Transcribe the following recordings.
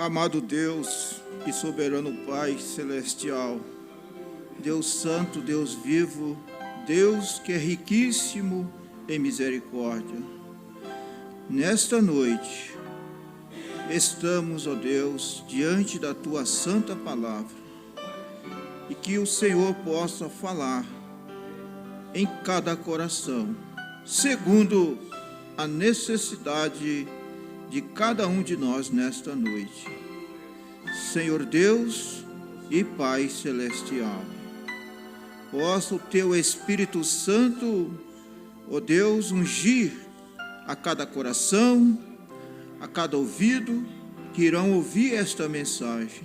Amado Deus e soberano Pai celestial, Deus santo, Deus vivo, Deus que é riquíssimo em misericórdia, nesta noite estamos, ó Deus, diante da Tua santa palavra e que o Senhor possa falar em cada coração, segundo a necessidade de cada um de nós nesta noite. Senhor Deus e Pai celestial, possa o Teu Espírito Santo, ó Deus, ungir a cada coração, a cada ouvido que irão ouvir esta mensagem.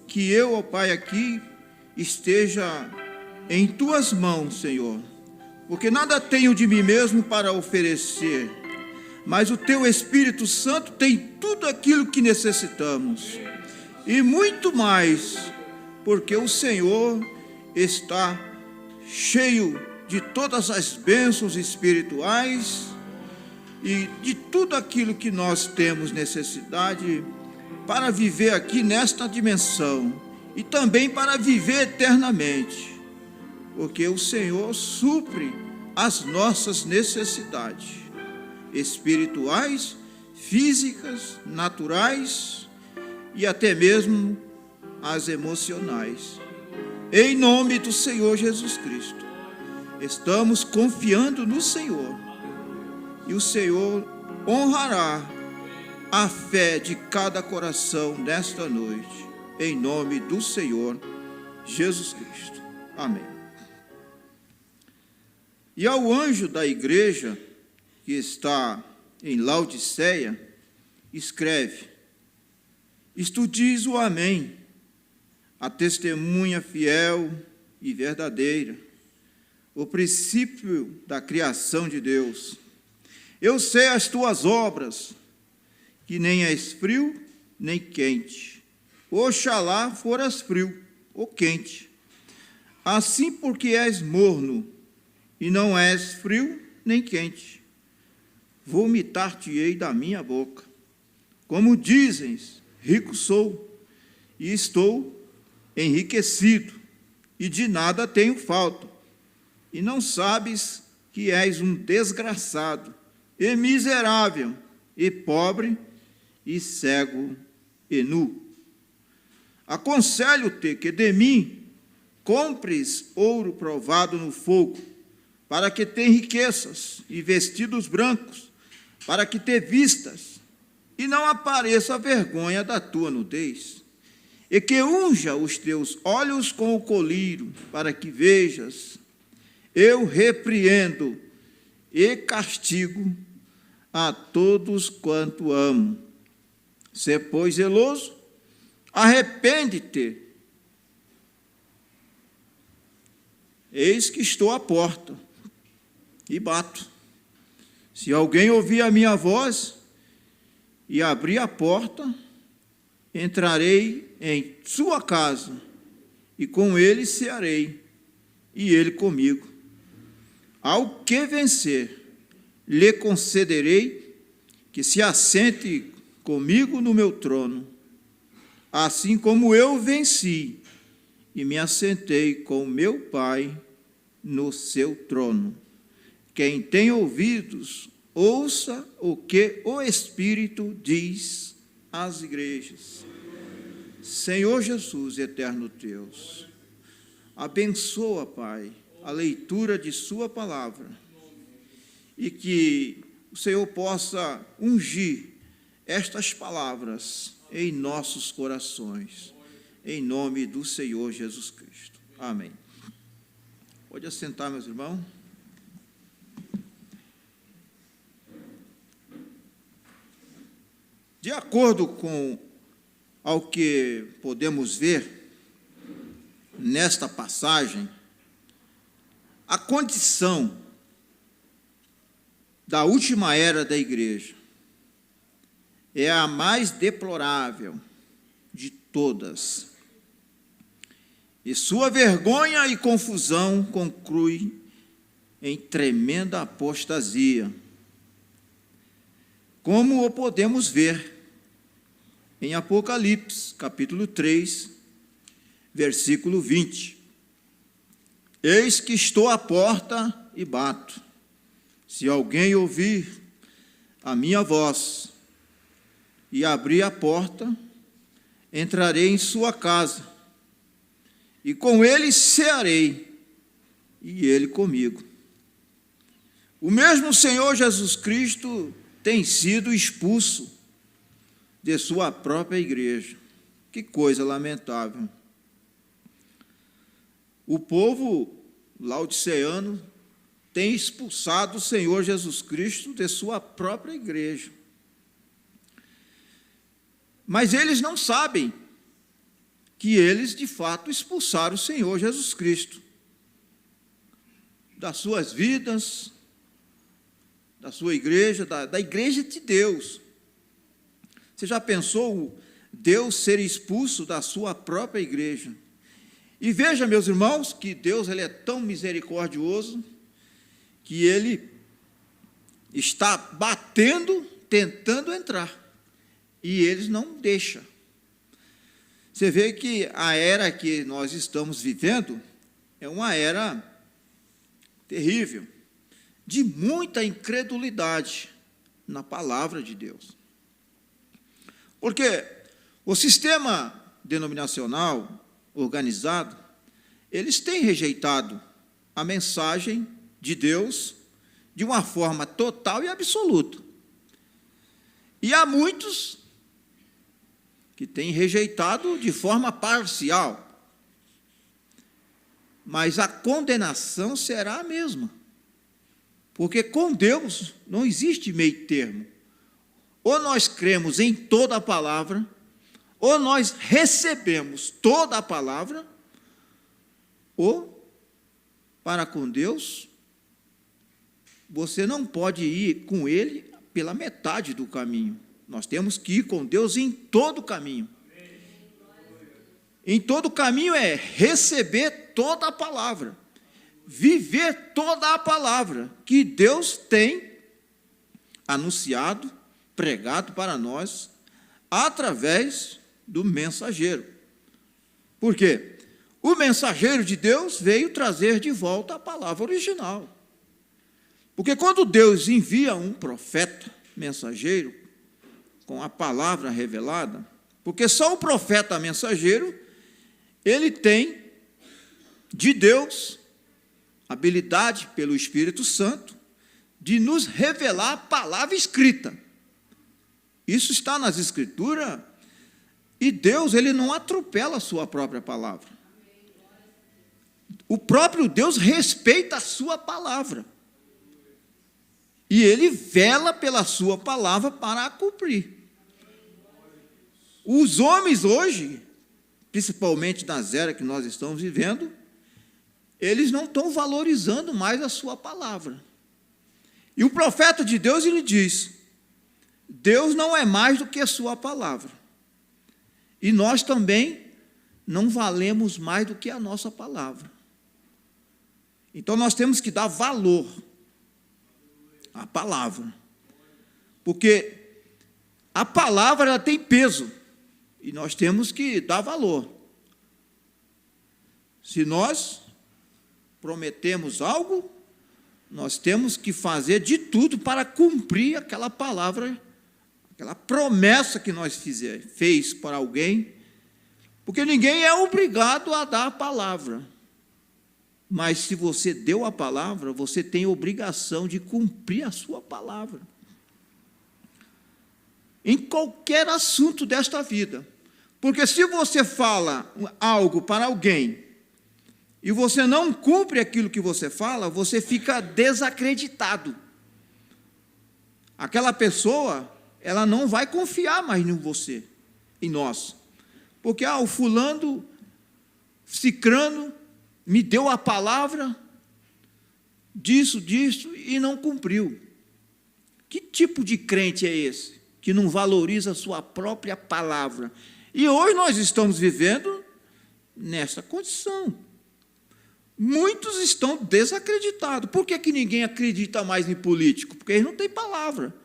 Que eu, ó Pai, aqui esteja em Tuas mãos, Senhor, porque nada tenho de mim mesmo para oferecer, mas o Teu Espírito Santo tem tudo aquilo que necessitamos, e muito mais, porque o Senhor está cheio de todas as bênçãos espirituais e de tudo aquilo que nós temos necessidade para viver aqui nesta dimensão e também para viver eternamente, porque o Senhor supre as nossas necessidades espirituais, físicas, naturais e até mesmo as emocionais. Em nome do Senhor Jesus Cristo, estamos confiando no Senhor e o Senhor honrará a fé de cada coração nesta noite, em nome do Senhor Jesus Cristo. Amém. E ao anjo da igreja que está em Laodiceia, escreve: isto diz o Amém, a testemunha fiel e verdadeira, o princípio da criação de Deus. Eu sei as tuas obras, que nem és frio nem quente. Oxalá foras frio ou quente. Assim, porque és morno e não és frio nem quente, vomitar-te-ei da minha boca. Como dizes, rico sou, e estou enriquecido, e de nada tenho falta, e não sabes que és um desgraçado, e miserável, e pobre, e cego, e nu. Aconselho-te que de mim compres ouro provado no fogo, para que tenha riquezas e vestidos brancos, para que te vistas, e não apareça a vergonha da tua nudez, e que unja os teus olhos com o colírio, para que vejas. Eu repreendo e castigo a todos quanto amo. Se, pois, zeloso, arrepende-te. Eis que estou à porta e bato. Se alguém ouvir a minha voz e abrir a porta, entrarei em sua casa, e com ele cearei, e ele comigo. Ao que vencer, lhe concederei que se assente comigo no meu trono, assim como eu venci e me assentei com meu Pai no seu trono. Quem tem ouvidos, ouça o que o Espírito diz às igrejas. Senhor Jesus, eterno Deus, abençoa, Pai, a leitura de sua palavra, e que o Senhor possa ungir estas palavras em nossos corações, em nome do Senhor Jesus Cristo. Amém. Pode assentar, meus irmãos. De acordo com ao que podemos ver nesta passagem, a condição da última era da igreja é a mais deplorável de todas. E sua vergonha e confusão conclui em tremenda apostasia, como o podemos ver em Apocalipse, capítulo 3, versículo 20. Eis que estou à porta e bato. Se alguém ouvir a minha voz e abrir a porta, entrarei em sua casa, e com ele cearei, e ele comigo. O mesmo Senhor Jesus Cristo tem sido expulso de sua própria igreja. Que coisa lamentável. O povo laodiceano tem expulsado o Senhor Jesus Cristo de sua própria igreja. Mas eles não sabem que eles, de fato, expulsaram o Senhor Jesus Cristo das suas vidas, da sua igreja, da igreja de Deus. Você já pensou Deus ser expulso da sua própria igreja? E veja, meus irmãos, que Deus ele é tão misericordioso que Ele está batendo, tentando entrar, e eles não deixam. Você vê que a era que nós estamos vivendo é uma era terrível, de muita incredulidade na palavra de Deus. Porque o sistema denominacional organizado, eles têm rejeitado a mensagem de Deus de uma forma total e absoluta. E há muitos que têm rejeitado de forma parcial, mas a condenação será a mesma, porque com Deus não existe meio termo. Ou nós cremos em toda a palavra, ou nós recebemos toda a palavra, ou, para com Deus, você não pode ir com Ele pela metade do caminho. Nós temos que ir com Deus em todo o caminho. Em todo o caminho é receber toda a palavra, viver toda a palavra que Deus tem anunciado, pregado para nós, através do mensageiro. Por quê? O mensageiro de Deus veio trazer de volta a palavra original. Porque quando Deus envia um profeta mensageiro com a palavra revelada, porque só o profeta mensageiro, ele tem de Deus habilidade pelo Espírito Santo de nos revelar a palavra escrita. Isso está nas Escrituras, e Deus ele não atropela a sua própria palavra. O próprio Deus respeita a sua palavra. E Ele vela pela sua palavra para a cumprir. Os homens hoje, principalmente nas eras que nós estamos vivendo, eles não estão valorizando mais a sua palavra. E o profeta de Deus, ele diz, Deus não é mais do que a sua palavra. E nós também não valemos mais do que a nossa palavra. Então, nós temos que dar valor à palavra. Porque a palavra ela tem peso. E nós temos que dar valor. Se nós prometemos algo, nós temos que fazer de tudo para cumprir aquela palavra, aquela promessa que nós fez para alguém, porque ninguém é obrigado a dar a palavra. Mas se você deu a palavra, você tem obrigação de cumprir a sua palavra. Em qualquer assunto desta vida. Porque se você fala algo para alguém e você não cumpre aquilo que você fala, você fica desacreditado. Aquela pessoa, ela não vai confiar mais em você, em nós. Porque, o fulano, cicrano, me deu a palavra disso, e não cumpriu. Que tipo de crente é esse? Que não valoriza a sua própria palavra. E hoje nós estamos vivendo nessa condição. Muitos estão desacreditados. Por que ninguém acredita mais em político? Porque eles não têm palavra.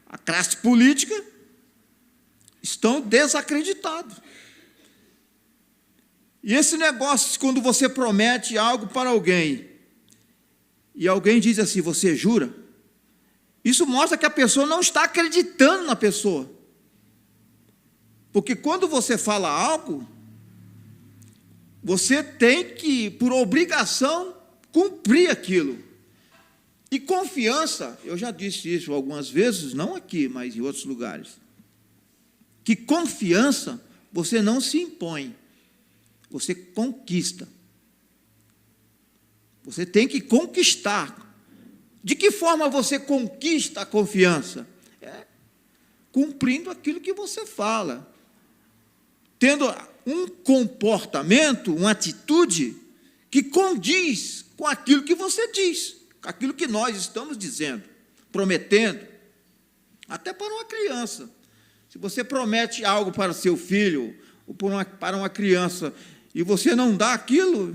A classe política estão desacreditados. E esse negócio, quando você promete algo para alguém, e alguém diz assim, você jura? Isso mostra que a pessoa não está acreditando na pessoa. Porque quando você fala algo, você tem que, por obrigação, cumprir aquilo. E confiança, eu já disse isso algumas vezes, não aqui, mas em outros lugares, que confiança você não se impõe, você conquista. Você tem que conquistar. De que forma você conquista a confiança? Cumprindo aquilo que você fala. Tendo um comportamento, uma atitude que condiz com aquilo que você diz, com aquilo que nós estamos dizendo, prometendo. Até para uma criança. Se você promete algo para seu filho, ou para uma criança, e você não dá aquilo,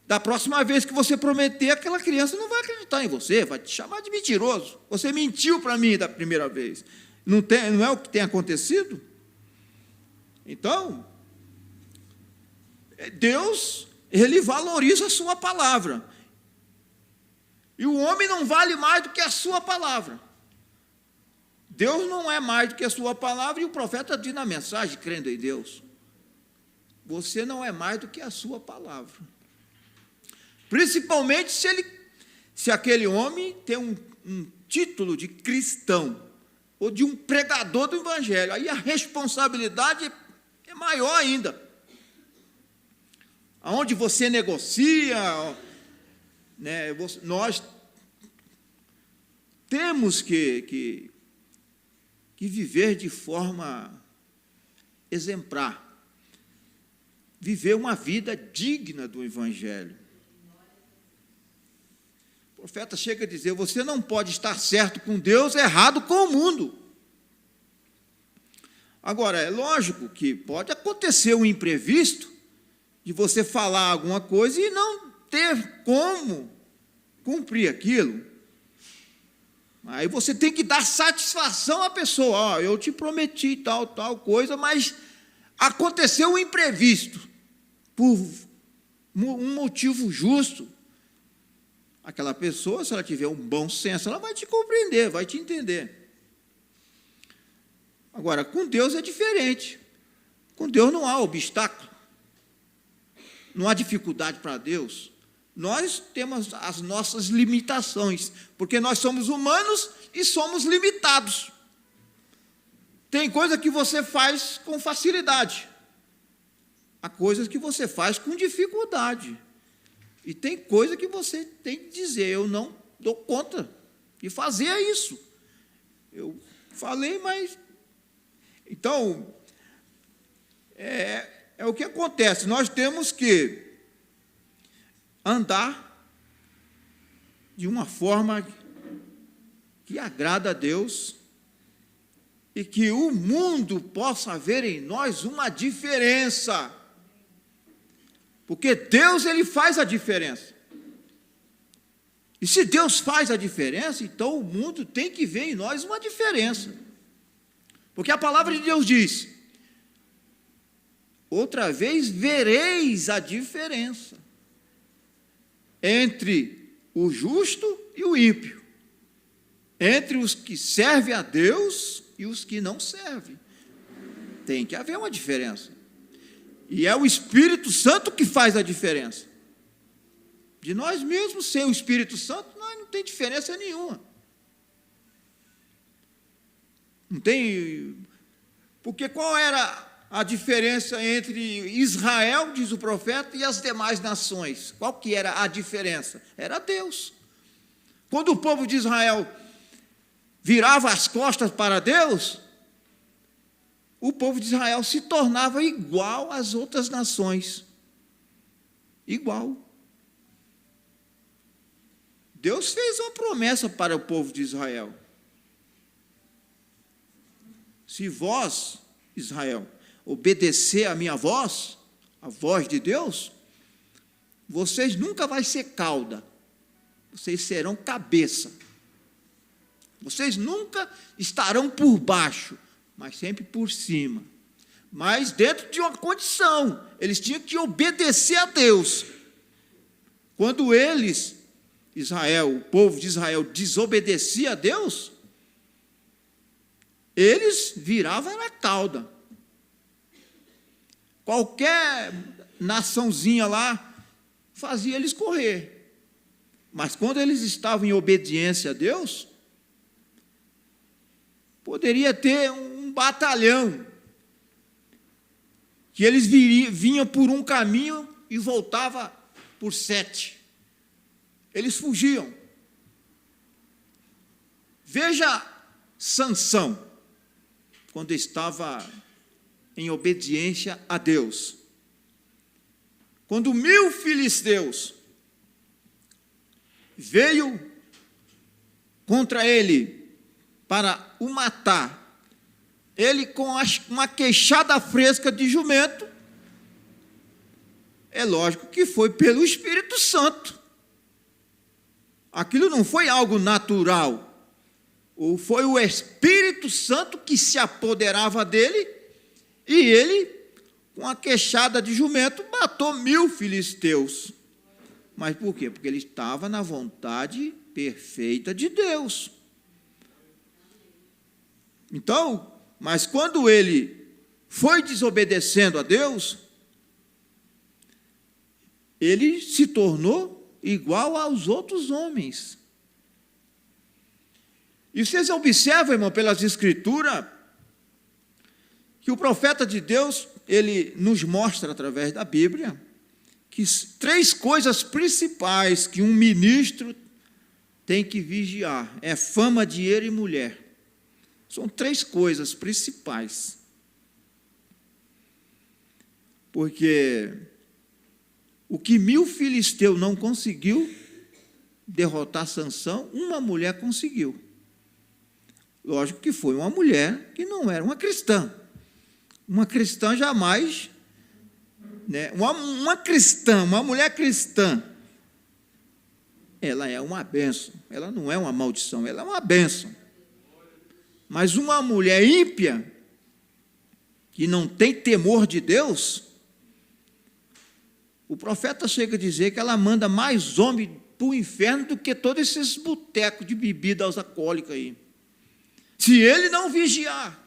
da próxima vez que você prometer, aquela criança não vai acreditar em você, vai te chamar de mentiroso. Você mentiu para mim da primeira vez. Não é o que tem acontecido? Então, Deus, Ele valoriza a sua palavra. E o homem não vale mais do que a sua palavra. Deus não é mais do que a sua palavra, e o profeta diz na mensagem, crendo em Deus, você não é mais do que a sua palavra. Principalmente se aquele homem tem um título de cristão, ou de um pregador do evangelho, aí a responsabilidade é maior ainda. Aonde você negocia, né, nós temos que viver de forma exemplar, viver uma vida digna do evangelho. O profeta chega a dizer, você não pode estar certo com Deus, errado com o mundo. Agora, é lógico que pode acontecer um imprevisto, de você falar alguma coisa e não ter como cumprir aquilo. Aí você tem que dar satisfação à pessoa, eu te prometi tal coisa, mas aconteceu um imprevisto, por um motivo justo. Aquela pessoa, se ela tiver um bom senso, ela vai te compreender, vai te entender. Agora, com Deus é diferente. Com Deus não há obstáculo, não há dificuldade para Deus. Nós temos as nossas limitações, porque nós somos humanos e somos limitados. Tem coisa que você faz com facilidade, há coisas que você faz com dificuldade, e tem coisa que você tem que dizer, eu não dou conta de fazer isso. Eu falei, mas... Então, é o que acontece, nós temos que andar de uma forma que agrada a Deus e que o mundo possa ver em nós uma diferença, porque Deus, Ele faz a diferença, e se Deus faz a diferença, então o mundo tem que ver em nós uma diferença, porque a palavra de Deus diz, outra vez vereis a diferença entre o justo e o ímpio, entre os que servem a Deus e os que não servem. Tem que haver uma diferença. E é o Espírito Santo que faz a diferença. De nós mesmos, sem o Espírito Santo, nós não tem diferença nenhuma. Não tem... Porque qual era a diferença entre Israel, diz o profeta, e as demais nações? Qual que era a diferença? Era Deus. Quando o povo de Israel virava as costas para Deus, o povo de Israel se tornava igual às outras nações. Igual. Deus fez uma promessa para o povo de Israel. Se vós, Israel, obedecer a minha voz, a voz de Deus, vocês nunca vão ser cauda, vocês serão cabeça. Vocês nunca estarão por baixo, mas sempre por cima. Mas dentro de uma condição, eles tinham que obedecer a Deus. Quando eles, Israel, o povo de Israel, desobedecia a Deus, eles viravam na cauda. Qualquer naçãozinha lá fazia eles correr. Mas quando eles estavam em obediência a Deus, poderia ter um batalhão, que eles vinham por um caminho e voltava por 7. Eles fugiam. Veja Sansão, quando estava em obediência a Deus. Quando 1000 filisteus veio contra ele para o matar, ele com uma queixada fresca de jumento, é lógico que foi pelo Espírito Santo. Aquilo não foi algo natural, ou foi o Espírito Santo que se apoderava dele, e ele, com a queixada de jumento, matou 1000 filisteus. Mas por quê? Porque ele estava na vontade perfeita de Deus. Então, mas quando ele foi desobedecendo a Deus, ele se tornou igual aos outros homens. E vocês observam, irmão, pelas Escrituras, que o profeta de Deus, ele nos mostra através da Bíblia, que 3 coisas principais que um ministro tem que vigiar: é fama, dinheiro e mulher. São 3 coisas principais. Porque o que 1000 filisteus não conseguiu derrotar Sansão, uma mulher conseguiu. Lógico que foi uma mulher que não era uma cristã. Uma cristã jamais, né? Uma cristã, uma mulher cristã, ela é uma bênção, ela não é uma maldição, ela é uma bênção. Mas uma mulher ímpia, que não tem temor de Deus, o profeta chega a dizer que ela manda mais homem para o inferno do que todos esses botecos de bebida alcoólica aí. Se ele não vigiar,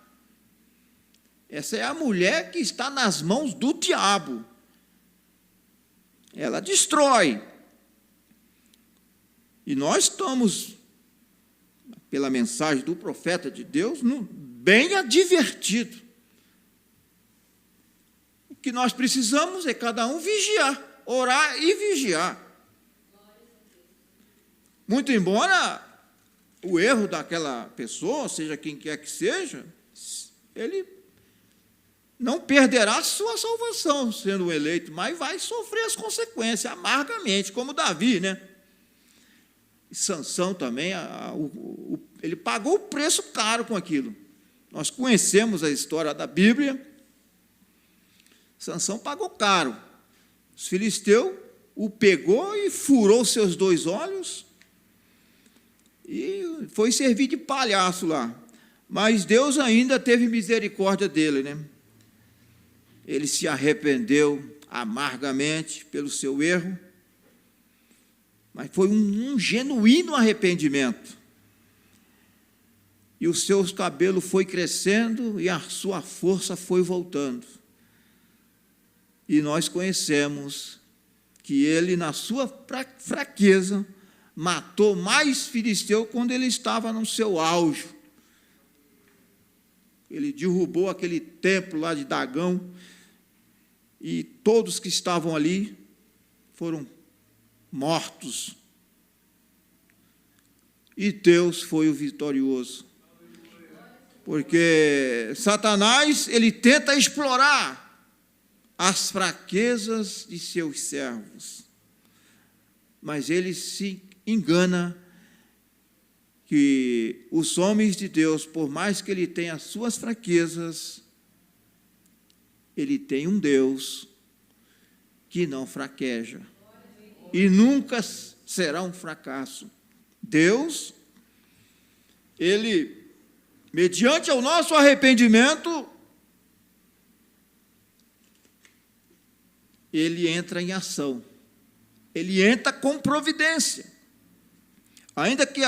essa é a mulher que está nas mãos do diabo. Ela destrói. E nós estamos, pela mensagem do profeta de Deus, bem advertido. O que nós precisamos é cada um vigiar, orar e vigiar. Muito embora o erro daquela pessoa, seja quem quer que seja, ele não perderá sua salvação sendo eleito, mas vai sofrer as consequências amargamente, como Davi, né? E Sansão também, ele pagou o preço caro com aquilo. Nós conhecemos a história da Bíblia. Sansão pagou caro. Os filisteus o pegou e furou seus 2 olhos e foi servir de palhaço lá. Mas Deus ainda teve misericórdia dele, né? Ele se arrependeu amargamente pelo seu erro, mas foi um genuíno arrependimento. E os seus cabelos foi crescendo e a sua força foi voltando. E nós conhecemos que ele, na sua fraqueza, matou mais filisteus quando ele estava no seu auge. Ele derrubou aquele templo lá de Dagão, e todos que estavam ali foram mortos. E Deus foi o vitorioso. Porque Satanás, ele tenta explorar as fraquezas de seus servos, mas ele se engana que os homens de Deus, por mais que ele tenha as suas fraquezas, ele tem um Deus que não fraqueja e nunca será um fracasso. Deus, ele mediante o nosso arrependimento, ele entra em ação, ele entra com providência. Ainda que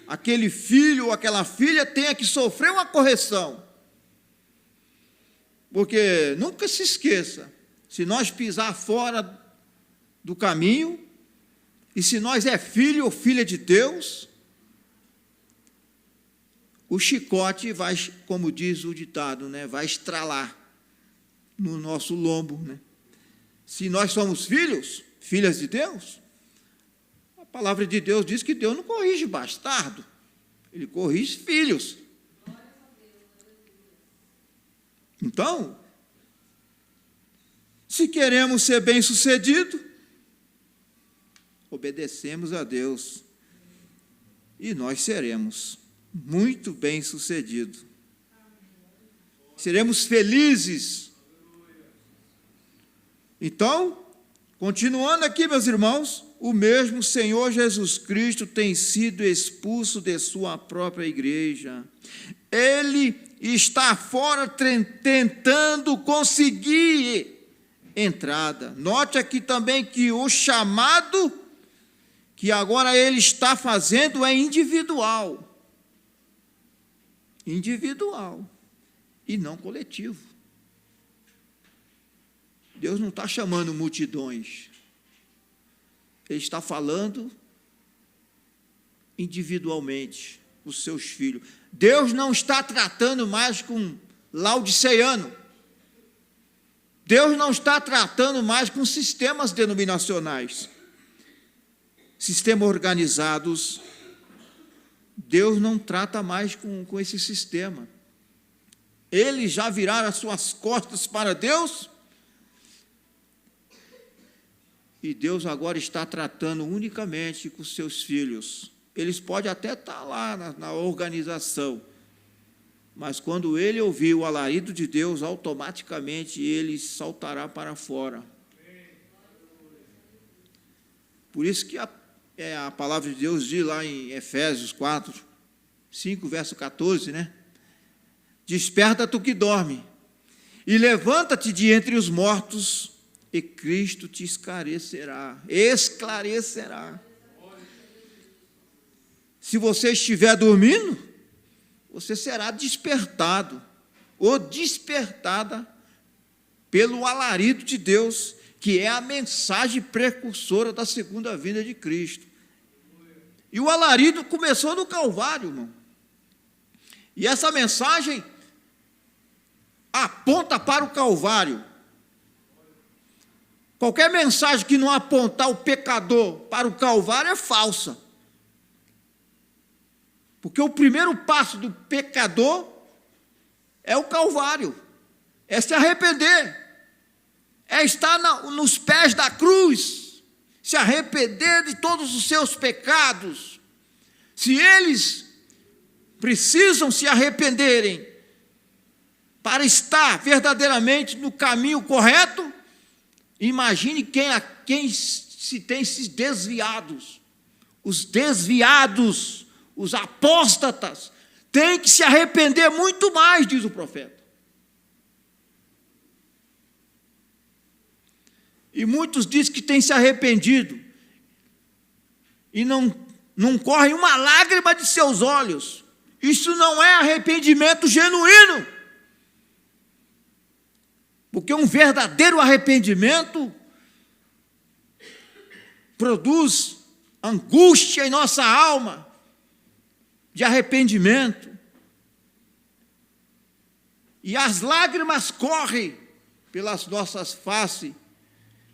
aquele filho ou aquela filha tenha que sofrer uma correção. Porque nunca se esqueça, se nós pisar fora do caminho, e se nós é filho ou filha de Deus, o chicote vai, como diz o ditado, né, vai estralar no nosso lombo, né? Se nós somos filhos, filhas de Deus, a palavra de Deus diz que Deus não corrige bastardo, ele corrige filhos. Então, se queremos ser bem-sucedidos, obedecemos a Deus e nós seremos muito bem-sucedidos. Seremos felizes. Então, continuando aqui, meus irmãos, o mesmo Senhor Jesus Cristo tem sido expulso de sua própria igreja. Ele está fora tentando conseguir entrada. Note aqui também que o chamado que agora ele está fazendo é individual. Individual e não coletivo. Deus não está chamando multidões. Ele está falando individualmente os seus filhos. Deus não está tratando mais com laodiceano. Deus não está tratando mais com sistemas denominacionais. Sistemas organizados. Deus não trata mais com esse sistema. Eles já viraram as suas costas para Deus. E Deus agora está tratando unicamente com os seus filhos. Eles podem até estar lá na organização, mas quando ele ouvir o alarido de Deus, automaticamente ele saltará para fora. Por isso que a palavra de Deus diz lá em Efésios 4, 5, verso 14, né? Desperta tu que dorme, e levanta-te de entre os mortos, e Cristo te esclarecerá. Se você estiver dormindo, você será despertado, ou despertada, pelo alarido de Deus, que é a mensagem precursora da segunda vinda de Cristo. E o alarido começou no Calvário, irmão. E essa mensagem aponta para o Calvário. Qualquer mensagem que não apontar o pecador para o Calvário é falsa. Porque o primeiro passo do pecador é o Calvário, é se arrepender, é estar nos pés da cruz, se arrepender de todos os seus pecados. Se eles precisam se arrependerem para estar verdadeiramente no caminho correto, imagine quem se tem esses desviados. Os desviados, os apóstatas, têm que se arrepender muito mais, diz o profeta. E muitos dizem que têm se arrependido e não correm uma lágrima de seus olhos. Isso não é arrependimento genuíno. Porque um verdadeiro arrependimento produz angústia em nossa alma, de arrependimento. E as lágrimas correm pelas nossas faces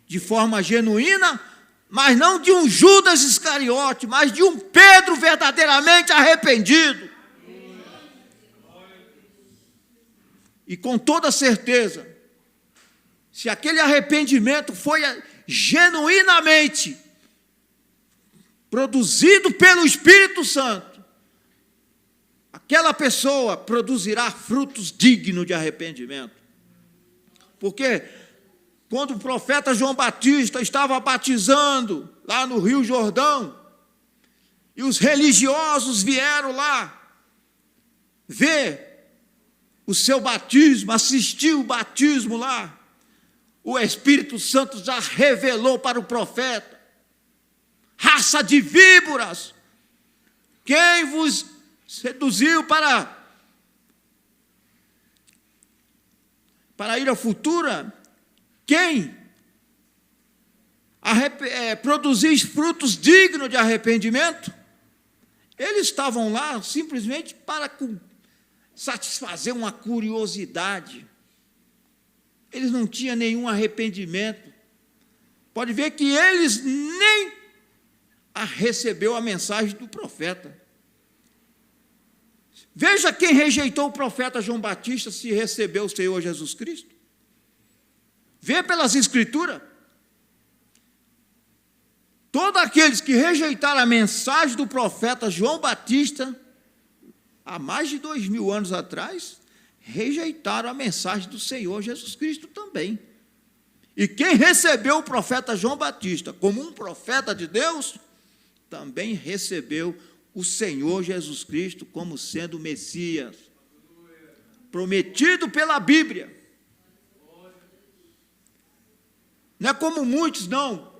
de forma genuína, mas não de um Judas Iscariote, mas de um Pedro verdadeiramente arrependido. E com toda certeza, se aquele arrependimento foi genuinamente produzido pelo Espírito Santo, aquela pessoa produzirá frutos dignos de arrependimento. Porque quando o profeta João Batista estava batizando lá no Rio Jordão, e os religiosos vieram lá ver o seu batismo, assistir o batismo lá, o Espírito Santo já revelou para o profeta: raça de víboras, quem vos seduziu para a ira futura? Quem produzis frutos dignos de arrependimento? Eles estavam lá simplesmente para satisfazer uma curiosidade. Eles não tinham nenhum arrependimento. Pode ver que eles nem recebeu a mensagem do profeta. Veja quem rejeitou o profeta João Batista se recebeu o Senhor Jesus Cristo. Vê pelas Escrituras. Todos aqueles que rejeitaram a mensagem do profeta João Batista, há mais de 2000 anos atrás, rejeitaram a mensagem do Senhor Jesus Cristo também. E quem recebeu o profeta João Batista como um profeta de Deus, também recebeu o Senhor Jesus Cristo como sendo o Messias, prometido pela Bíblia. Não é como muitos, não.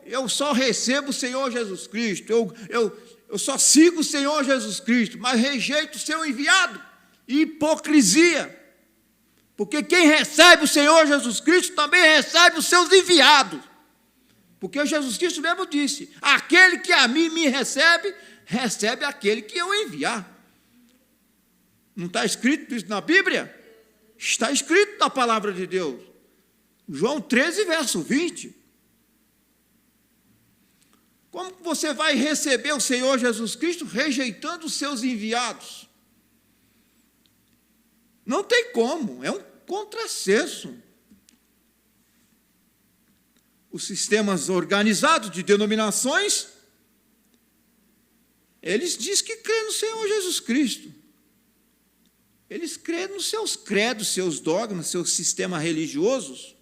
Eu só recebo o Senhor Jesus Cristo, eu só sigo o Senhor Jesus Cristo, mas rejeito o seu enviado. Hipocrisia. Porque quem recebe o Senhor Jesus Cristo também recebe os seus enviados. Porque Jesus Cristo mesmo disse: aquele que a mim me recebe, recebe aquele que eu enviar. Não está escrito isso na Bíblia? Está escrito na palavra de Deus. João 13, verso 20. Como você vai receber o Senhor Jesus Cristo rejeitando os seus enviados? Não tem como, é um contrassenso. Os sistemas organizados de denominações, eles dizem que crêem no Senhor Jesus Cristo. Eles creem nos seus credos, seus dogmas, seus sistemas religiosos.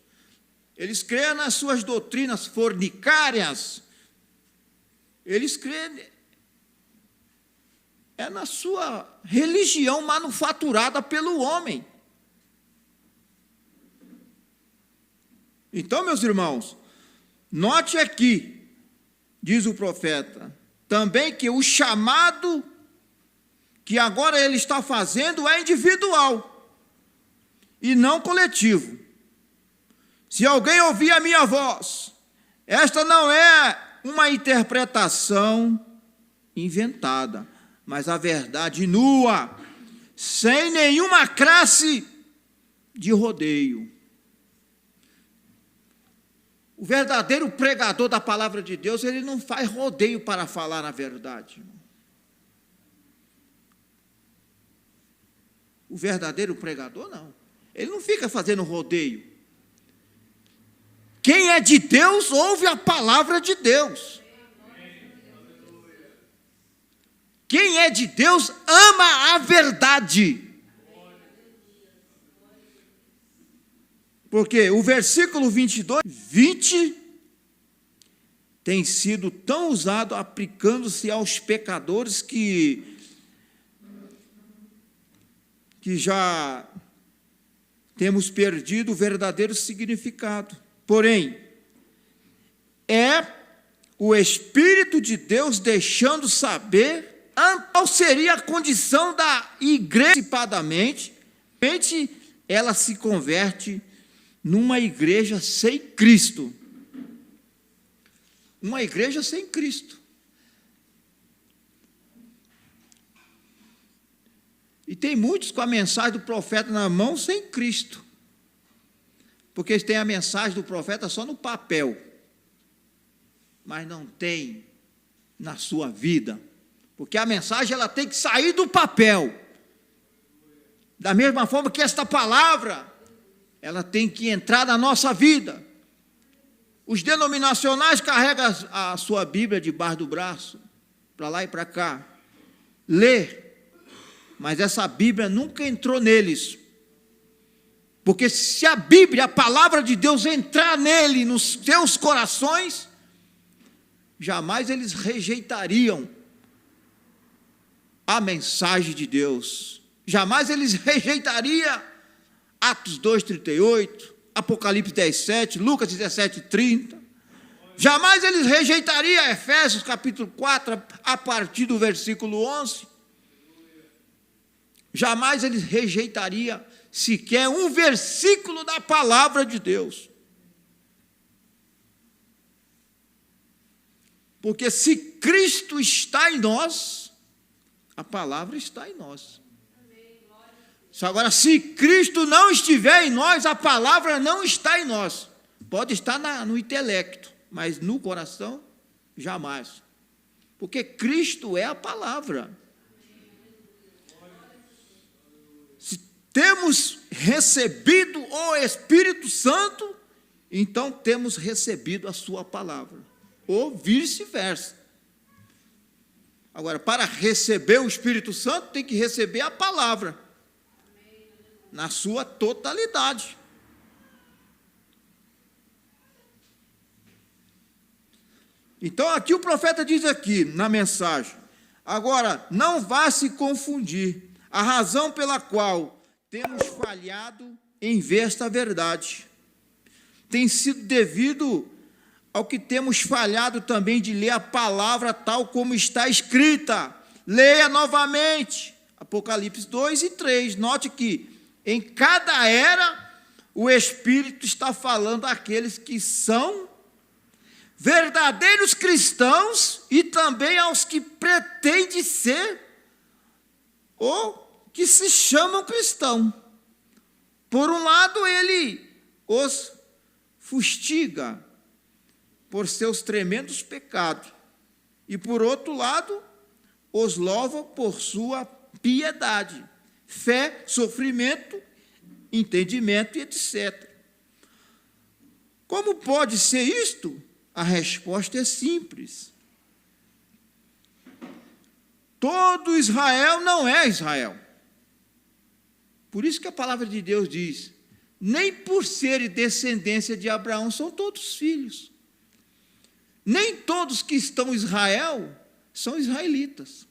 Eles creem nas suas doutrinas fornicárias. Eles creem na sua religião manufaturada pelo homem. Então, meus irmãos, note aqui, diz o profeta, também que o chamado que agora ele está fazendo é individual e não coletivo. Se alguém ouvir a minha voz, esta não é uma interpretação inventada, mas a verdade nua, sem nenhuma classe de rodeio. O verdadeiro pregador da palavra de Deus, ele não faz rodeio para falar a verdade. O verdadeiro pregador, não. Ele não fica fazendo rodeio. Quem é de Deus, ouve a palavra de Deus. Quem é de Deus, ama a verdade. Porque o versículo 22, 20, tem sido tão usado aplicando-se aos pecadores que já temos perdido o verdadeiro significado. Porém, é o Espírito de Deus deixando saber qual seria a condição da igreja antecipadamente, ela se converte numa igreja sem Cristo. Uma igreja sem Cristo. E tem muitos com a mensagem do profeta na mão sem Cristo. Porque eles têm a mensagem do profeta só no papel, mas não tem na sua vida. Porque a mensagem ela tem que sair do papel. Da mesma forma que esta palavra, ela tem que entrar na nossa vida. Os denominacionais carregam a sua Bíblia debaixo do braço, para lá e para cá, lê, mas essa Bíblia nunca entrou neles. Porque se a Bíblia, a palavra de Deus entrar nele, nos seus corações, jamais eles rejeitariam a mensagem de Deus. Jamais eles rejeitariam Atos 2:38, Apocalipse 10:7, Lucas 17:30. Jamais eles rejeitariam Efésios capítulo 4, a partir do versículo 11. Jamais eles rejeitariam sequer um versículo da palavra de Deus. Porque se Cristo está em nós, a palavra está em nós. Agora, se Cristo não estiver em nós, a palavra não está em nós. Pode estar no intelecto, mas no coração, jamais. Porque Cristo é a palavra. Se temos recebido o Espírito Santo, então temos recebido a sua palavra. Ou vice-versa. Agora, para receber o Espírito Santo, tem que receber a palavra, na sua totalidade. Então, aqui o profeta diz aqui, na mensagem, agora, não vá se confundir, a razão pela qual temos falhado em ver esta verdade tem sido devido ao que temos falhado também de ler a palavra tal como está escrita. Leia novamente, Apocalipse 2:3. Note que em cada era o Espírito está falando àqueles que são verdadeiros cristãos e também aos que pretendem ser ou que se chamam cristão. Por um lado, ele os fustiga por seus tremendos pecados, e por outro lado, os louva por sua piedade, fé, sofrimento, entendimento e etc. Como pode ser isto? A resposta é simples. Todo Israel não é Israel. Por isso que a palavra de Deus diz, nem por serem descendência de Abraão são todos filhos. Nem todos que estão em Israel são israelitas.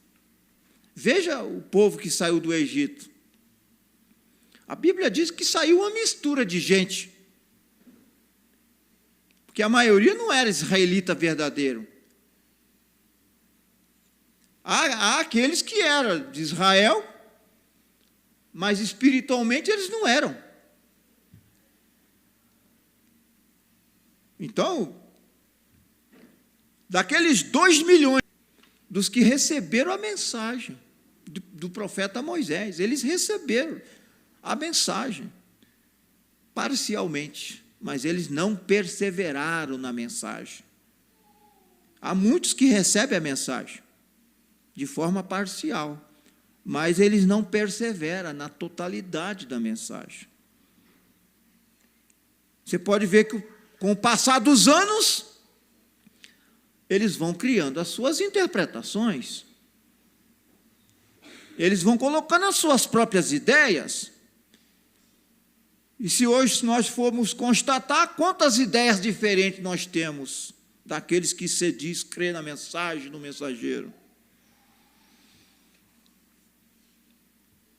Veja o povo que saiu do Egito. A Bíblia diz que saiu uma mistura de gente. Porque a maioria não era israelita verdadeiro. Há aqueles que eram de Israel, mas espiritualmente eles não eram. Então, daqueles 2 milhões dos que receberam a mensagem do profeta Moisés, eles receberam a mensagem parcialmente, mas eles não perseveraram na mensagem. Há muitos que recebem a mensagem de forma parcial, mas eles não perseveram na totalidade da mensagem. Você pode ver que, com o passar dos anos, eles vão criando as suas interpretações, eles vão colocando as suas próprias ideias. E se hoje nós formos constatar quantas ideias diferentes nós temos daqueles que se diz crer na mensagem do mensageiro.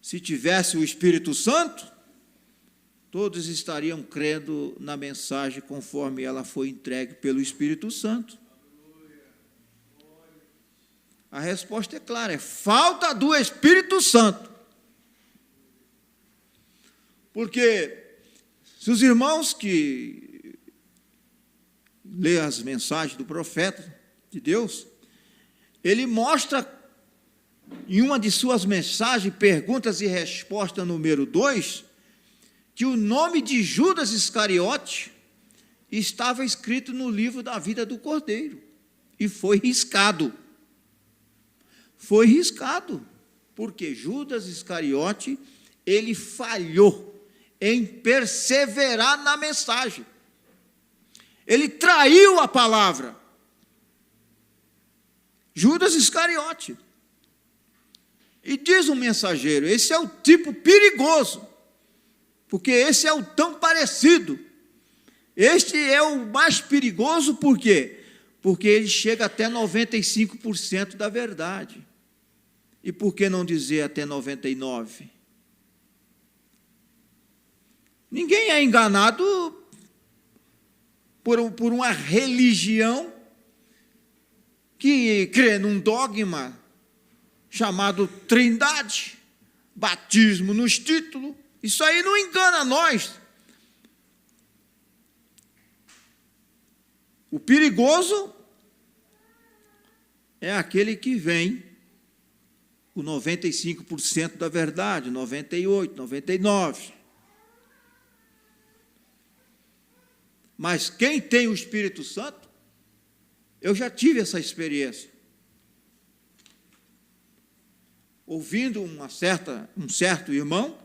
Se tivesse o Espírito Santo, todos estariam crendo na mensagem conforme ela foi entregue pelo Espírito Santo. A resposta é clara, é falta do Espírito Santo. Porque se os irmãos que lêem as mensagens do profeta de Deus, ele mostra em uma de suas mensagens, perguntas e respostas número 2, que o nome de Judas Iscariote estava escrito no livro da vida do Cordeiro, e foi riscado. Foi riscado, porque Judas Iscariote, ele falhou em perseverar na mensagem. Ele traiu a palavra. Judas Iscariote. E diz o mensageiro, esse é o tipo perigoso, porque esse é o tão parecido. Este é o mais perigoso, por quê? Porque ele chega até 95% da verdade. E por que não dizer até 99%? Ninguém é enganado por uma religião que crê num dogma chamado Trindade, batismo nos títulos. Isso aí não engana nós. O perigoso é aquele que vem com 95% da verdade, 98%, 99%. Mas quem tem o Espírito Santo, eu já tive essa experiência. Ouvindo um certo irmão,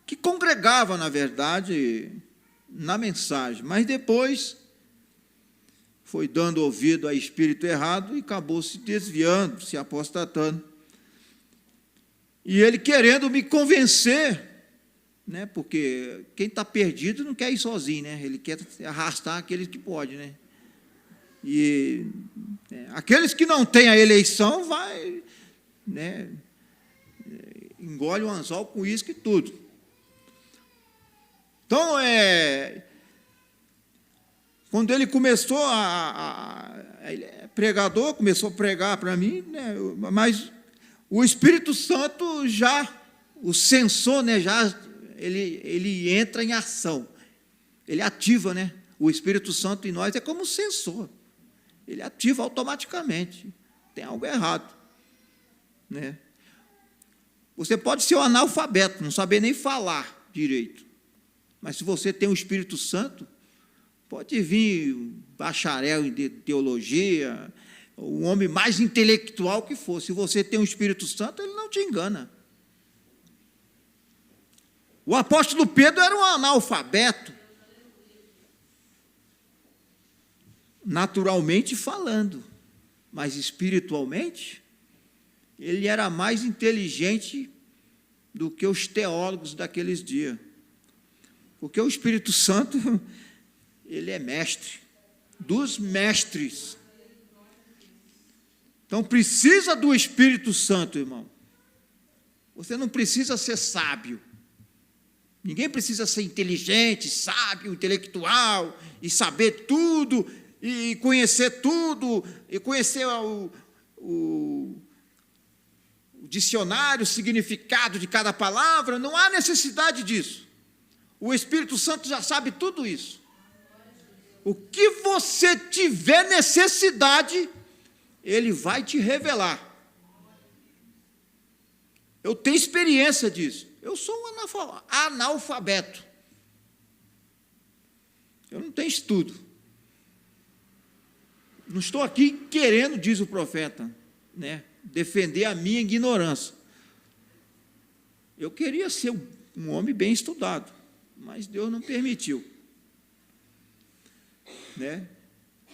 que congregava, na verdade, na mensagem, mas depois foi dando ouvido a espírito errado e acabou se desviando, se apostatando. E ele querendo me convencer, né, porque quem está perdido não quer ir sozinho, né? Ele quer arrastar aqueles que pode, né? E aqueles que não têm a eleição, vai, né, engole o anzol com uísque e tudo. Então, quando ele começou ele é pregador, começou a pregar para mim, né, mas o Espírito Santo o sensor, né, ele entra em ação, ele ativa, né? O Espírito Santo em nós é como um sensor, ele ativa automaticamente, tem algo errado, né? Você pode ser um analfabeto, não saber nem falar direito, mas se você tem o Espírito Santo, pode vir um bacharel em teologia, o homem mais intelectual que for, se você tem o Espírito Santo, ele não te engana. O apóstolo Pedro era um analfabeto, naturalmente falando, mas espiritualmente, ele era mais inteligente do que os teólogos daqueles dias. Porque o Espírito Santo, ele é mestre, dos mestres. Então, precisa do Espírito Santo, irmão. Você não precisa ser sábio. Ninguém precisa ser inteligente, sábio, intelectual, e saber tudo, e conhecer tudo, e conhecer o dicionário, o significado de cada palavra. Não há necessidade disso. O Espírito Santo já sabe tudo isso. O que você tiver necessidade, ele vai te revelar. Eu tenho experiência disso. Eu sou um analfabeto. Eu não tenho estudo. Não estou aqui querendo, diz o profeta, né, defender a minha ignorância. Eu queria ser um homem bem estudado, mas Deus não permitiu, né?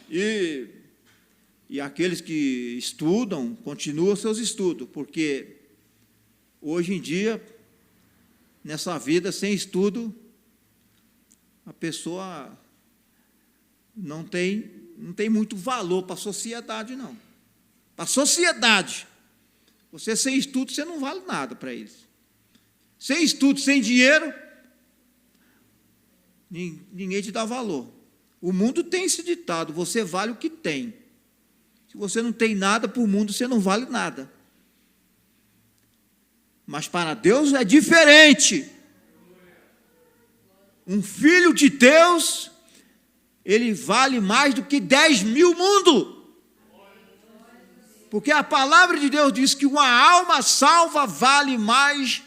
E aqueles que estudam, continuam seus estudos, porque hoje em dia, nessa vida sem estudo, a pessoa não tem muito valor para a sociedade, não. Para a sociedade, você sem estudo, você não vale nada para eles. Sem estudo, sem dinheiro, ninguém te dá valor. O mundo tem esse ditado, você vale o que tem. Se você não tem nada para o mundo, você não vale nada. Mas para Deus é diferente. Um filho de Deus, ele vale mais do que 10.000 mundos. Porque a palavra de Deus diz que uma alma salva vale mais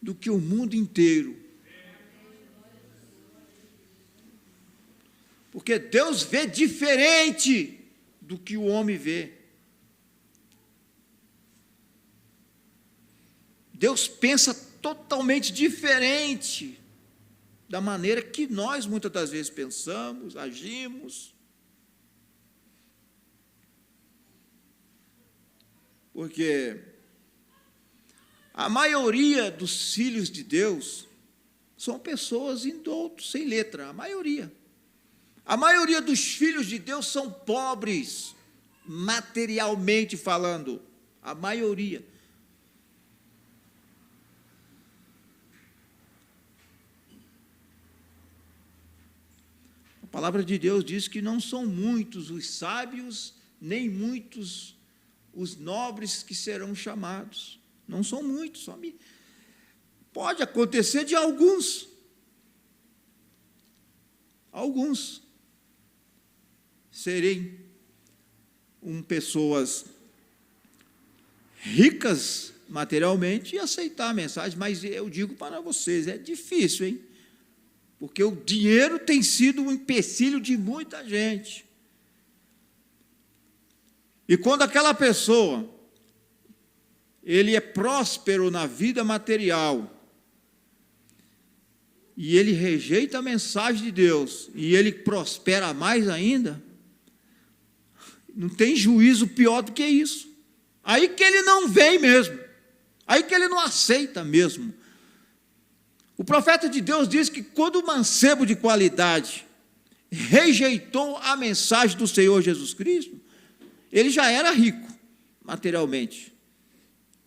do que o mundo inteiro. Porque Deus vê diferente do que o homem vê. Deus pensa totalmente diferente da maneira que nós muitas das vezes pensamos, agimos. Porque a maioria dos filhos de Deus são pessoas indoutos, sem letra, a maioria. A maioria dos filhos de Deus são pobres, materialmente falando, a maioria. palavra de Deus diz que não são muitos os sábios, nem muitos os nobres que serão chamados. Não são muitos, pode acontecer de alguns serem pessoas ricas materialmente e aceitar a mensagem, mas eu digo para vocês, é difícil, hein? Porque o dinheiro tem sido um empecilho de muita gente. E quando aquela pessoa, ele é próspero na vida material, e ele rejeita a mensagem de Deus, e ele prospera mais ainda, não tem juízo pior do que isso. Aí que ele não vem mesmo, aí que ele não aceita mesmo. O profeta de Deus diz que quando o mancebo de qualidade rejeitou a mensagem do Senhor Jesus Cristo, ele já era rico materialmente,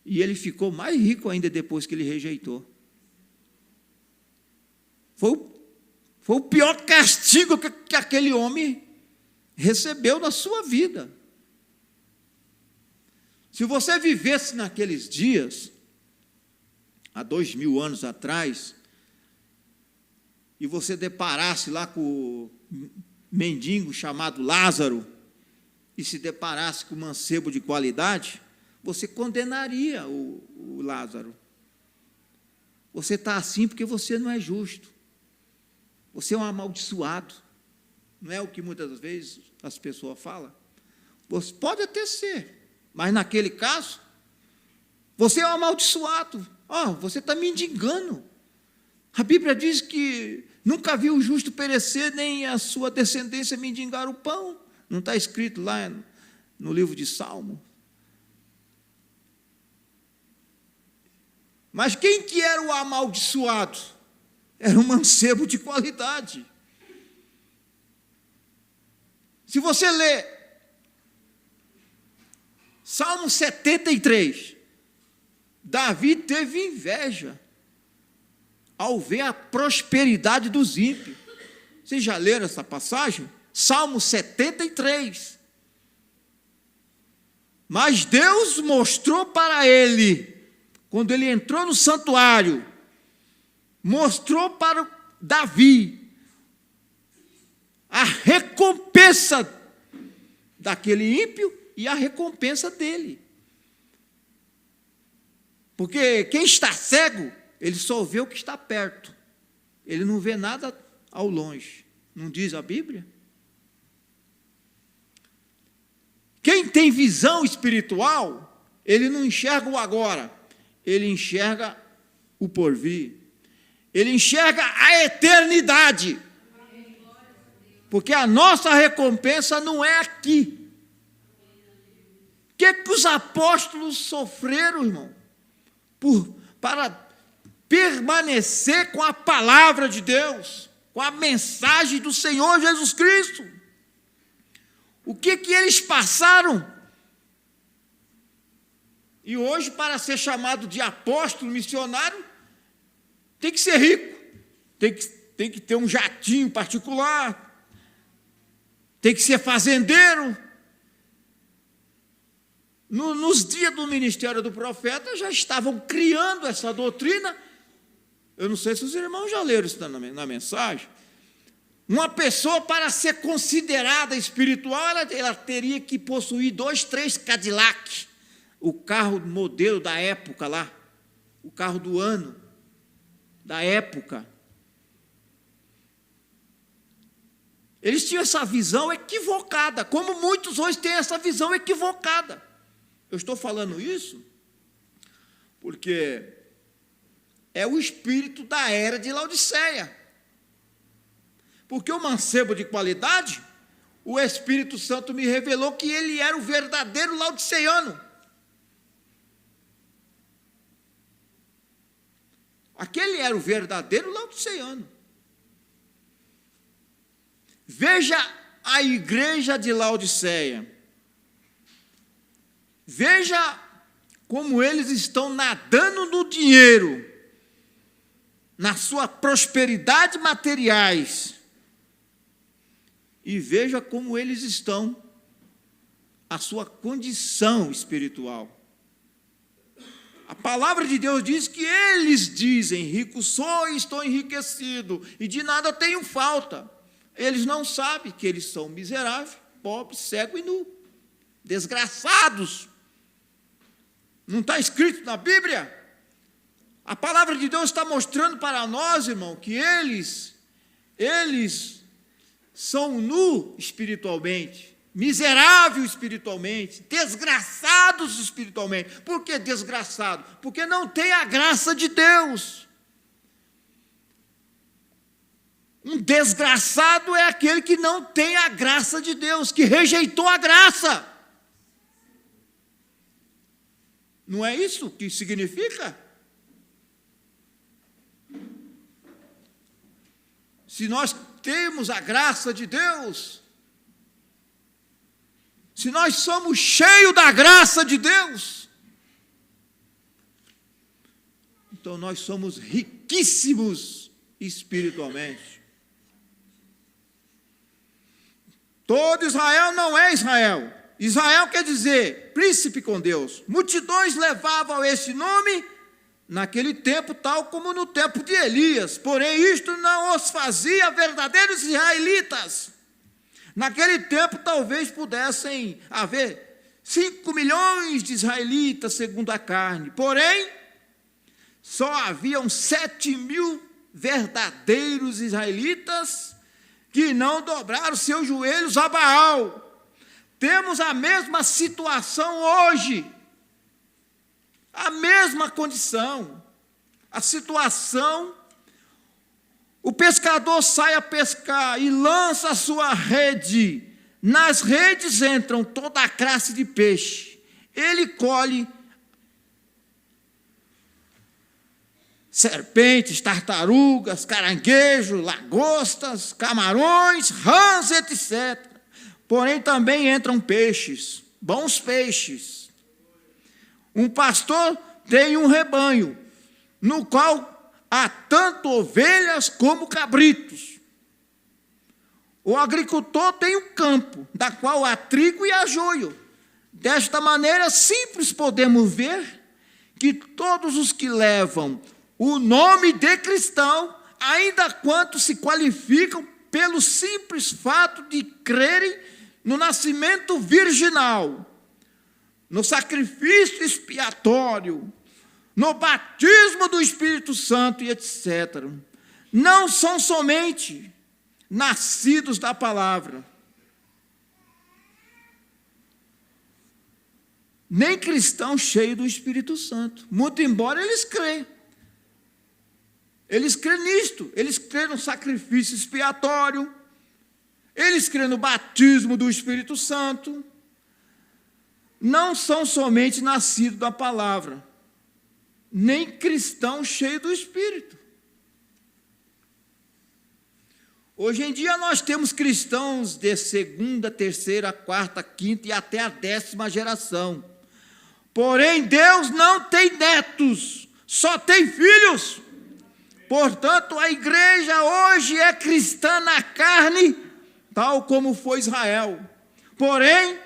e ele ficou mais rico ainda depois que ele rejeitou. Foi o pior castigo que aquele homem recebeu na sua vida. Se você vivesse naqueles dias, há 2000 anos atrás, e você deparasse lá com o mendigo chamado Lázaro, e se deparasse com o mancebo de qualidade, você condenaria o Lázaro. Você está assim porque você não é justo. Você é um amaldiçoado. Não é o que muitas vezes as pessoas falam? Você pode até ser, mas naquele caso, você é um amaldiçoado. Você está mendigando. A Bíblia diz que nunca viu o justo perecer, nem a sua descendência mendigar o pão. Não está escrito lá no livro de Salmo? Mas quem que era o amaldiçoado? Era um mancebo de qualidade. Se você ler Salmo 73, Davi teve inveja ao ver a prosperidade dos ímpios. Vocês já leram essa passagem? Salmo 73. Mas Deus mostrou para ele, quando ele entrou no santuário, mostrou para Davi a recompensa daquele ímpio e a recompensa dele. Porque quem está cego, ele só vê o que está perto. Ele não vê nada ao longe. Não diz a Bíblia? Quem tem visão espiritual, ele não enxerga o agora, ele enxerga o porvir. Ele enxerga a eternidade. Porque a nossa recompensa não é aqui. O que os apóstolos sofreram, irmão? Para permanecer com a palavra de Deus, com a mensagem do Senhor Jesus Cristo. O que eles passaram? E hoje, para ser chamado de apóstolo, missionário, tem que ser rico, tem que ter um jatinho particular, tem que ser fazendeiro. Nos dias do ministério do profeta, já estavam criando essa doutrina. Eu não sei se os irmãos já leram isso na mensagem. Uma pessoa, para ser considerada espiritual, ela teria que possuir 2, 3 Cadillac, o carro modelo da época lá, o carro do ano da época. Eles tinham essa visão equivocada, como muitos hoje têm essa visão equivocada. Eu estou falando isso porque é o espírito da era de Laodiceia. Porque o mancebo de qualidade, o Espírito Santo me revelou que ele era o verdadeiro laodiceano. Aquele era o verdadeiro laodiceano. Veja a igreja de Laodiceia. Veja como eles estão nadando no dinheiro, na sua prosperidade materiais. e veja como eles estão, a sua condição espiritual. A palavra de Deus diz que eles dizem: rico sou e estou enriquecido, e de nada tenho falta. Eles não sabem que eles são miseráveis, pobres, cegos e nus, desgraçados. Não está escrito na Bíblia? A palavra de Deus está mostrando para nós, irmão, que eles são nus espiritualmente, miseráveis espiritualmente, desgraçados espiritualmente. Por que desgraçado? Porque não tem a graça de Deus. Um desgraçado é aquele que não tem a graça de Deus, que rejeitou a graça. Não é isso que significa? Se nós temos a graça de Deus, se nós somos cheios da graça de Deus, então nós somos riquíssimos espiritualmente. Todo Israel não é Israel. Israel quer dizer príncipe com Deus. Multidões levavam esse nome naquele tempo, tal como no tempo de Elias. Porém, isto não os fazia verdadeiros israelitas. Naquele tempo, talvez pudessem haver 5 milhões de israelitas, segundo a carne. Porém, só haviam 7.000 verdadeiros israelitas que não dobraram seus joelhos a Baal. Temos a mesma situação hoje, a mesma condição, a situação. O pescador sai a pescar e lança a sua rede. Nas redes entram toda a classe de peixe. Ele colhe serpentes, tartarugas, caranguejos, lagostas, camarões, rãs, etc. Porém, também entram peixes, bons peixes. Um pastor tem um rebanho, no qual há tanto ovelhas como cabritos. O agricultor tem um campo, da qual há trigo e há joio. Desta maneira simples podemos ver que todos os que levam o nome de cristão, ainda quanto se qualificam pelo simples fato de crerem no nascimento virginal, no sacrifício expiatório, no batismo do Espírito Santo e etc., não são somente nascidos da palavra, nem cristãos cheios do Espírito Santo, muito embora eles creem. Eles creem nisto, eles creem no sacrifício expiatório, eles creem no batismo do Espírito Santo. Não são somente nascidos da palavra, nem cristãos cheios do Espírito. Hoje em dia nós temos cristãos de 2ª, 3ª, 4ª, 5ª e até a 10ª geração. Porém, Deus não tem netos, só tem filhos. Portanto, a igreja hoje é cristã na carne, tal como foi Israel. Porém,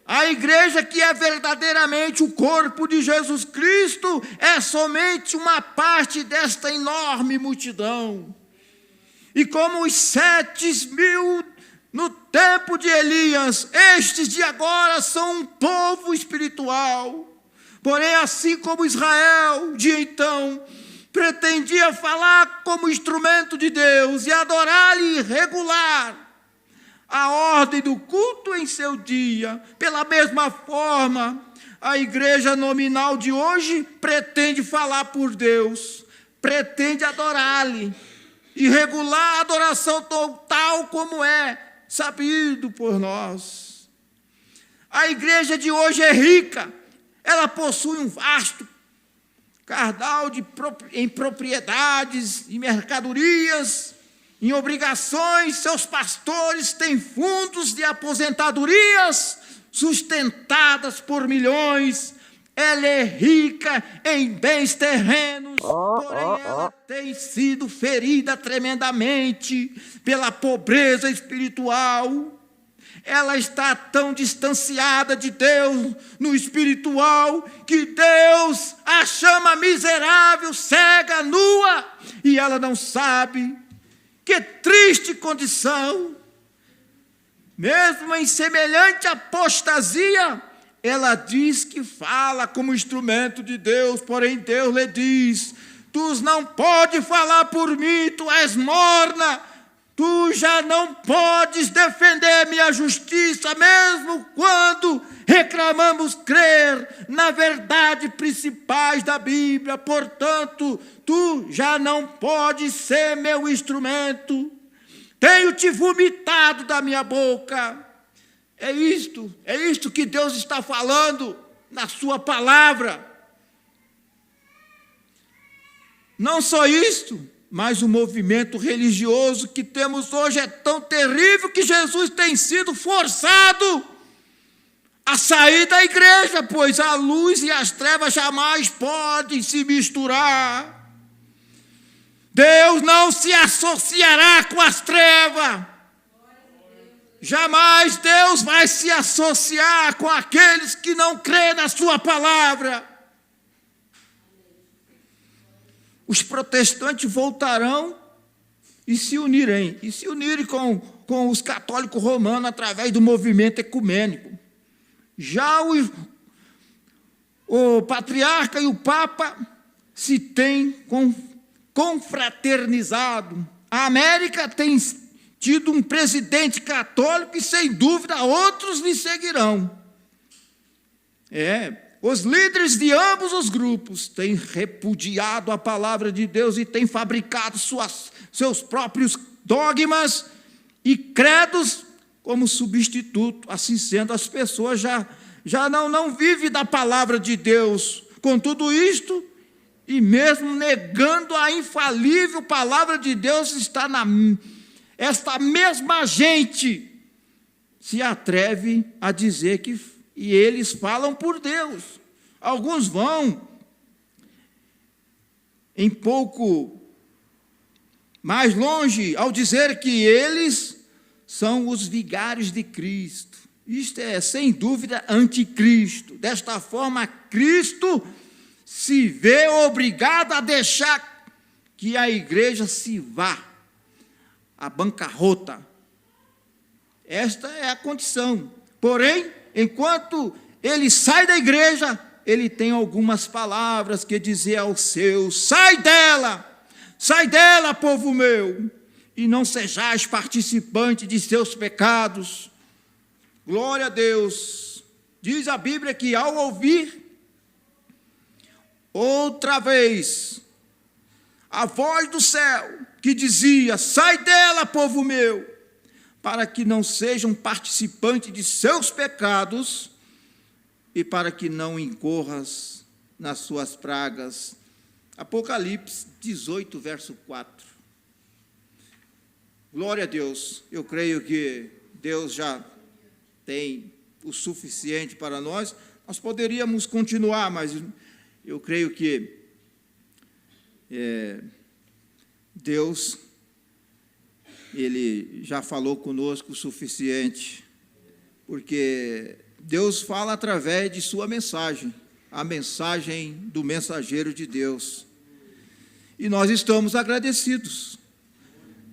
a igreja que é verdadeiramente o corpo de Jesus Cristo é somente uma parte desta enorme multidão. E como os 7.000 no tempo de Elias, estes de agora são um povo espiritual. Porém, assim como Israel de então pretendia falar como instrumento de Deus e adorar-lhe regular a ordem do culto em seu dia, pela mesma forma, a igreja nominal de hoje pretende falar por Deus, pretende adorar-lhe e regular a adoração tal como é sabido por nós. A igreja de hoje é rica, ela possui um vasto cardal em propriedades e mercadorias, em obrigações. Seus pastores têm fundos de aposentadorias sustentadas por milhões. Ela é rica em bens terrenos, porém ela tem sido ferida tremendamente pela pobreza espiritual. Ela está tão distanciada de Deus no espiritual que Deus a chama miserável, cega, nua, e ela não sabe. Que triste condição! Mesmo em semelhante apostasia, ela diz que fala como instrumento de Deus, porém Deus lhe diz: tu não pode falar por mim, tu és morna. Tu já não podes defender minha justiça, mesmo quando reclamamos crer na verdade principais da Bíblia. Portanto, tu já não podes ser meu instrumento. Tenho te vomitado da minha boca. É isto que Deus está falando na sua palavra. Não só isto, mas o movimento religioso que temos hoje é tão terrível que Jesus tem sido forçado a sair da igreja, pois a luz e as trevas jamais podem se misturar. Deus não se associará com as trevas. Jamais Deus vai se associar com aqueles que não crêem na sua palavra. Os protestantes voltarão e se unirem com os católicos romanos através do movimento ecumênico. Já o patriarca e o papa se têm confraternizado. A América tem tido um presidente católico e, sem dúvida, outros lhe seguirão. Os líderes de ambos os grupos têm repudiado a palavra de Deus e têm fabricado seus próprios dogmas e credos como substituto. Assim sendo, as pessoas já não vivem da palavra de Deus. Com tudo isto, e mesmo negando a infalível palavra de Deus, esta mesma gente se atreve a dizer que e eles falam por Deus. Alguns vão em pouco mais longe ao dizer que eles são os vigários de Cristo. Isto é, sem dúvida, anticristo. Desta forma, Cristo se vê obrigado a deixar que a igreja se vá à bancarrota. Esta é a condição. Porém, enquanto ele sai da igreja, ele tem algumas palavras que dizer aos seus: sai dela, povo meu, e não sejais participante de seus pecados. Glória a Deus. Diz a Bíblia que ao ouvir outra vez a voz do céu que dizia: sai dela, povo meu, para que não sejam participantes de seus pecados e para que não incorras nas suas pragas. Apocalipse 18, verso 4. Glória a Deus. Eu creio que Deus já tem o suficiente para nós. Nós poderíamos continuar, mas eu creio que Deus, Ele já falou conosco o suficiente, porque Deus fala através de sua mensagem, a mensagem do mensageiro de Deus. E nós estamos agradecidos.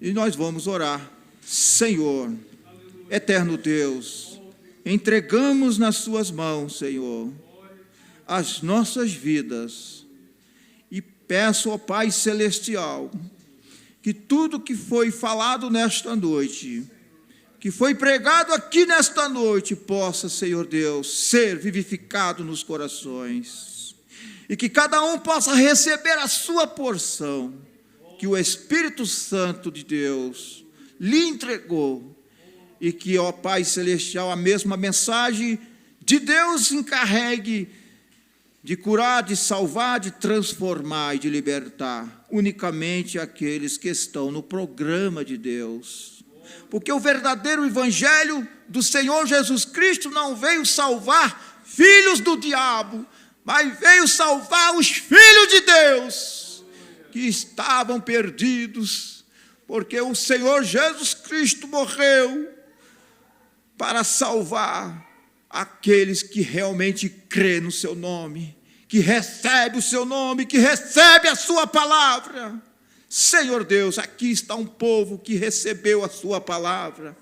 E nós vamos orar. Senhor, eterno Deus, entregamos nas suas mãos, Senhor, as nossas vidas. E peço ao Pai Celestial que tudo que foi falado nesta noite, que foi pregado aqui nesta noite, possa, Senhor Deus, ser vivificado nos corações, e que cada um possa receber a sua porção, que o Espírito Santo de Deus lhe entregou, e que, ó Pai Celestial, a mesma mensagem de Deus encarregue de curar, de salvar, de transformar e de libertar unicamente aqueles que estão no programa de Deus. Porque o verdadeiro evangelho do Senhor Jesus Cristo não veio salvar filhos do diabo, mas veio salvar os filhos de Deus. que estavam perdidos, porque o Senhor Jesus Cristo morreu para salvar aqueles que realmente crêem no seu nome, que recebe o seu nome, que recebe a sua palavra. Senhor Deus, aqui está um povo que recebeu a sua palavra.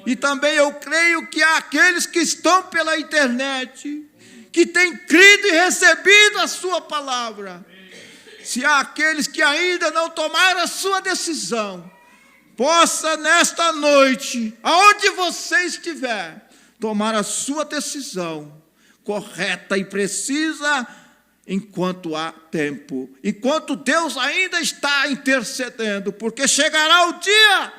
E também eu creio que há aqueles que estão pela internet, que têm crido e recebido a sua palavra. Se há aqueles que ainda não tomaram a sua decisão, possa nesta noite, aonde você estiver, tomar a sua decisão correta e precisa, enquanto há tempo, enquanto Deus ainda está intercedendo, porque chegará o dia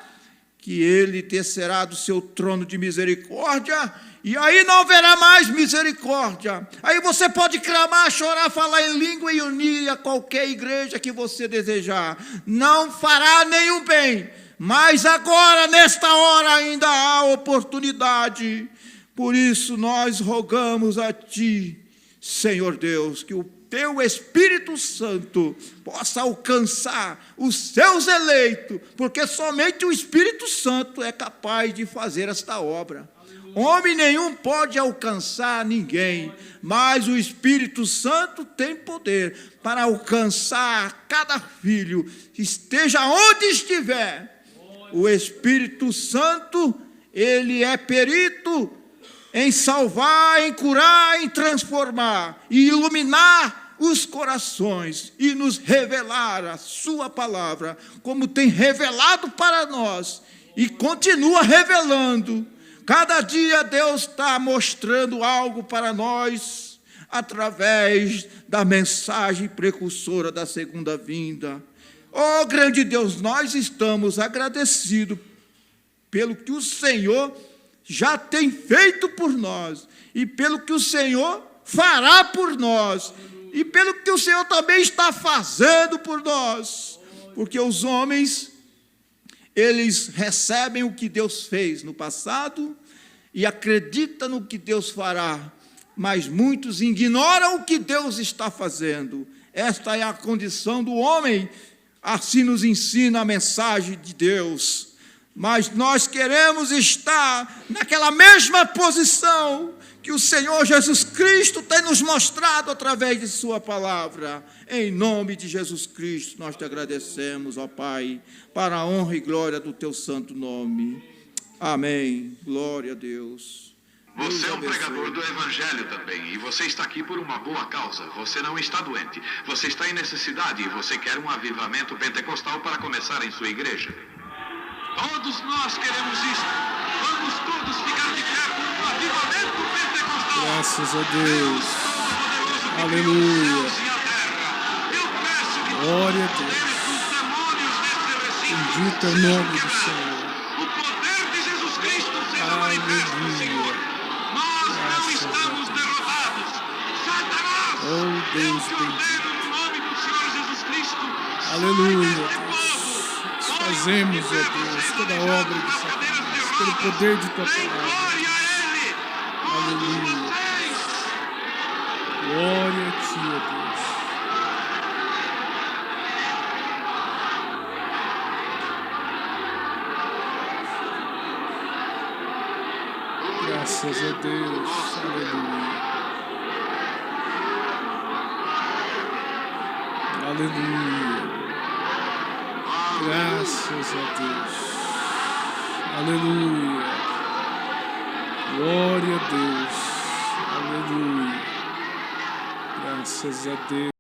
que Ele descerá do seu trono de misericórdia, e aí não haverá mais misericórdia. Aí você pode clamar, chorar, falar em língua e unir a qualquer igreja que você desejar. Não fará nenhum bem, mas agora, nesta hora, ainda há oportunidade. Por isso nós rogamos a Ti, Senhor Deus, que o Teu Espírito Santo possa alcançar os seus eleitos, porque somente o Espírito Santo é capaz de fazer esta obra. Homem nenhum pode alcançar ninguém, mas o Espírito Santo tem poder para alcançar cada filho, esteja onde estiver. O Espírito Santo, ele é perito em salvar, em curar, em transformar e iluminar os corações e nos revelar a sua palavra, como tem revelado para nós e continua revelando. Cada dia Deus está mostrando algo para nós através da mensagem precursora da segunda vinda. Oh, grande Deus, nós estamos agradecidos pelo que o Senhor já tem feito por nós, e pelo que o Senhor fará por nós, e pelo que o Senhor também está fazendo por nós, porque os homens, eles recebem o que Deus fez no passado, e acreditam no que Deus fará, mas muitos ignoram o que Deus está fazendo. Esta é a condição do homem, assim nos ensina a mensagem de Deus. Mas nós queremos estar naquela mesma posição que o Senhor Jesus Cristo tem nos mostrado através de sua palavra. Em nome de Jesus Cristo, nós te agradecemos, ó Pai, para a honra e glória do teu santo nome. Amém. Glória a Deus. Você é um pregador do Evangelho também, e você está aqui por uma boa causa. Você não está doente, você está em necessidade e você quer um avivamento pentecostal para começar em sua igreja. Todos nós queremos isso. Vamos todos ficar de pé por um avivamento pentecostal. Graças a Deus. Aleluia. Glória a Deus. Bendito é o nome do Senhor. O poder de Jesus Cristo seja manifesto no Senhor. Nós não estamos derrotados. Satanás, Oh, Deus eu te ordeno no nome do Senhor Jesus Cristo. Aleluia. Fazemos, ó Deus, toda a obra de Satanás, pelo poder de tua palavra. Aleluia. Glória a ti, ó Deus. Graças a Deus. Aleluia. Aleluia. Graças a Deus. Aleluia. Glória a Deus. Aleluia. Graças a Deus.